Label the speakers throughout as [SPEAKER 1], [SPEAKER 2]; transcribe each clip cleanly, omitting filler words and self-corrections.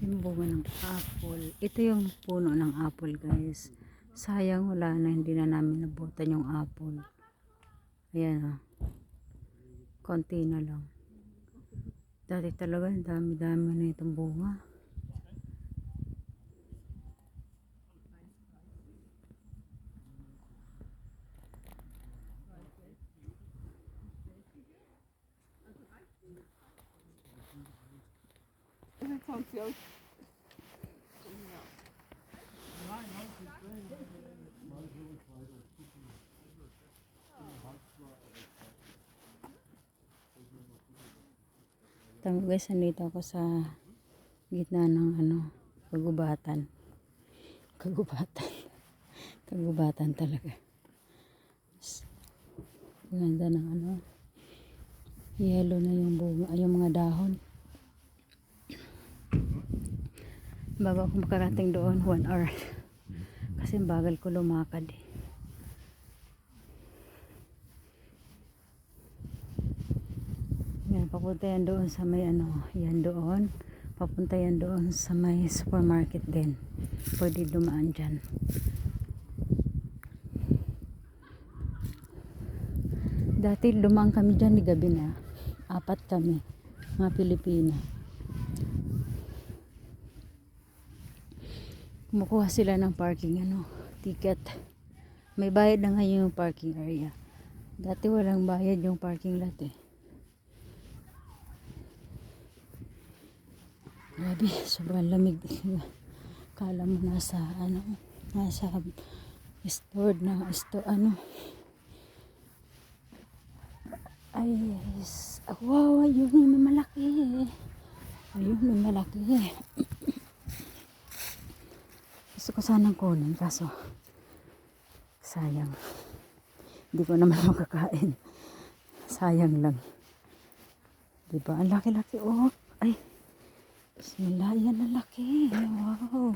[SPEAKER 1] Yung bunga ng apple. Ito yung puno ng apple, guys. Sayang, wala na, hindi na namin nabutan yung apple. Ayan, oh. Konti na lang. Dati talaga dami-dami na itong bunga. Tama guys, nandito ako sa gitna ng kagubatan. Kagubatan talaga. Ganda ng yellow na yung bunga, yung mga dahon. Bago ako makarating doon, 1 hour. Kasi bagal ko lumakad eh. Yan, papunta yan doon sa may yan doon. Papunta yan doon sa may supermarket din. Pwede dumaan dyan. Dati dumaan kami dyan di gabi na. 4 kami, mga Pilipina. Kumukuha sila ng parking ticket. May bayad na ngayon yung parking area. Dati walang bayad yung parking lot eh. Grabe, sobrang lamig. Kala mo nasa stored na ay yes. Wow, ayun may malaki. Ayun may malaki. Gusto ko sanang kunin kaso sayang. Hindi ko naman makakain. Sayang lang. Diba? Ang laki-laki Ay. Bismillah, yan ang laki. Wow.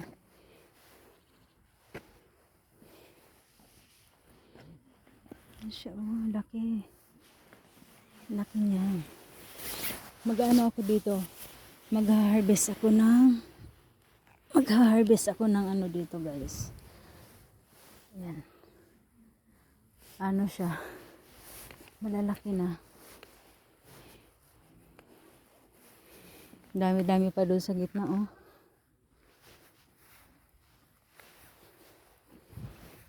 [SPEAKER 1] Yan siya, laki. Laki niya. Mag-ano ako dito? Mag-harvest ako ng dito, guys. Yan. Siya. Malalaki na. Dami-dami pa doon sa gitna,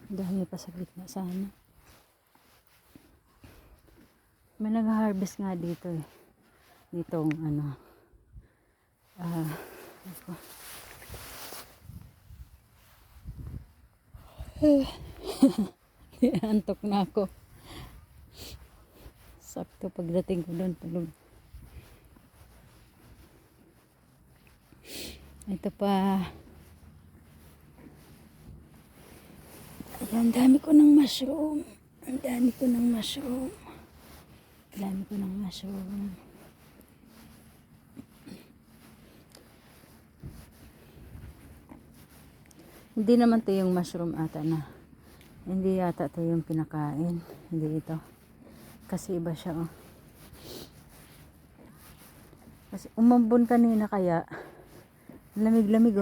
[SPEAKER 1] Dami pa sa gitna sana. May nag-harvest nga dito eh. Ditong antok na ako. Sakto pagdating ko doon tulog. Ito pa. Ayan, dami ko ng mushroom. Hindi naman to yung mushroom ata na. Hindi yata to yung pinakain. Hindi ito. Kasi iba siya, Kasi umambon kanina kaya lamig-lamig,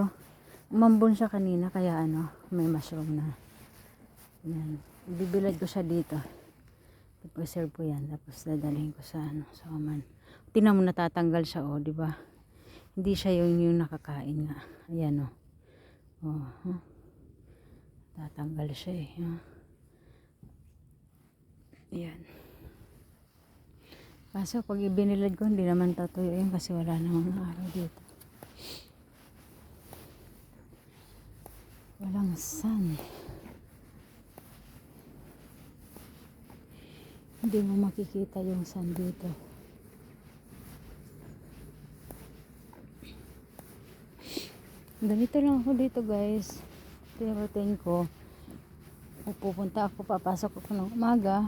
[SPEAKER 1] umambon siya kanina kaya may mushroom na. Yan. Bibilad ko siya dito. I-preserve ko yan. Tapos dadalhin ko sa sa Oman. Tingnan mo natatanggal siya, di ba? Hindi siya yung nakakain nga. Ayan, tatanggal siya eh. Ayan. Kaso pag ibinilad ko, hindi naman tatuyo yun kasi wala namang araw dito. Walang sun. Hindi mo makikita yung sun dito. Ganito lang ako dito, guys. Routine ko. Pupunta ako, papasok ako ng umaga.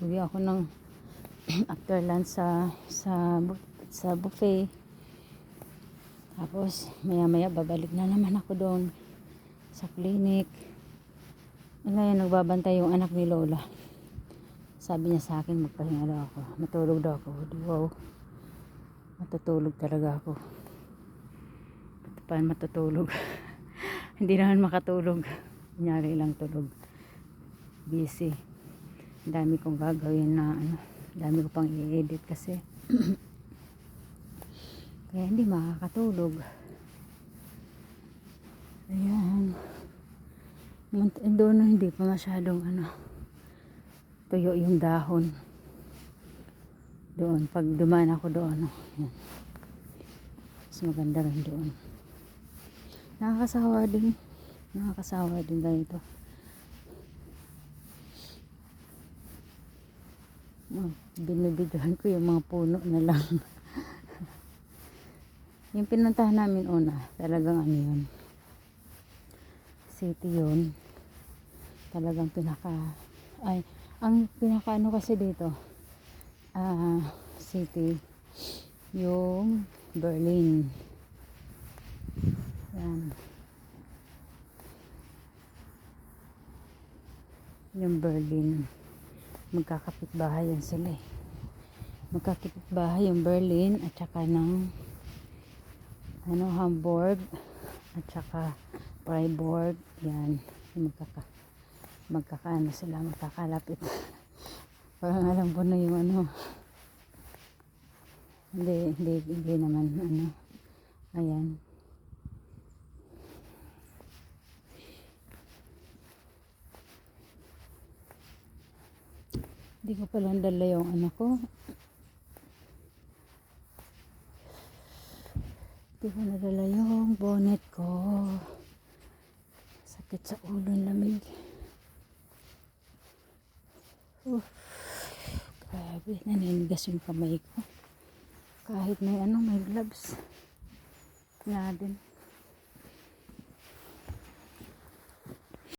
[SPEAKER 1] Uwi ako ng after lunch sa buffet. Tapos maya-maya babalik na naman ako doon sa clinic. Ngayon nagbabantay yung anak ni Lola. Sabi niya sa akin magpahinga daw ako. Matulog daw ako. Wow. Matutulog talaga ako. pa matutulog. Hindi naman makatulog. Kunyari lang tulog. Busy. Dami kong gagawin na ano. Dami ko pang i-edit kasi. Kaya hindi makakatulog. Ayan. Doon hindi pa masyadong ano. Tuyo yung dahon. Doon. Pag dumaan ako doon. Ayan. Mas maganda rin doon. Nakakasawa din. Nakakasawa din ganito. Binibidyohan ko yung mga puno na lang. Yung pinuntahan namin una, talagang ano yun. City yun. Talagang ang pinaka ano kasi dito, city, yung Berlin. Yan. Yung Berlin. Magkakapit-bahay yan sila eh. Magkakapit-bahay yung Berlin at saka ng Hamburg at saka Freiburg. Yan. Magkakaano sila, magkakalapit. Parang alam ko na yung ano. Hindi naman ano. Ayan. Hindi ko pala dala yung ano ko. Hindi ko nadala yung bonnet ko. Sakit sa ulo, lamig. Grabe, naninigas yung kamay ko. Kahit may gloves. Nga din.